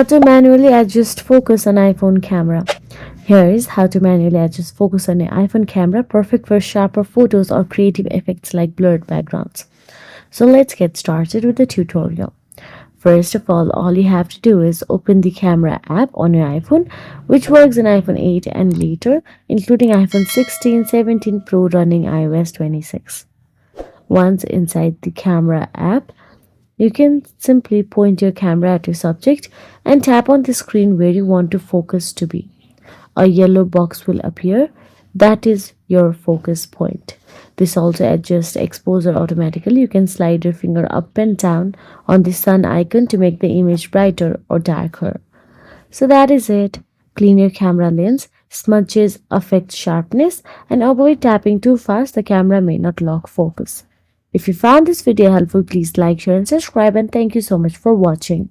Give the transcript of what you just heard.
How to manually adjust focus on iPhone camera. Here is how to manually adjust focus on an iPhone camera, perfect for sharper photos or creative effects like blurred backgrounds. So let's get started with the tutorial. First of all you have to do is open the camera app on your iPhone, which works in iPhone 8 and later, including iPhone 16, 17 Pro running iOS 26. Once inside the camera app, you can simply point your camera at your subject and tap on the screen where you want to focus to be. A yellow box will appear. That is your focus point. This also adjusts exposure automatically. You can slide your finger up and down on the sun icon to make the image brighter or darker. So that is it. Clean your camera lens. Smudges affect sharpness, and avoid tapping too fast. The camera may not lock focus. If you found this video helpful, please like, share and subscribe, and thank you so much for watching.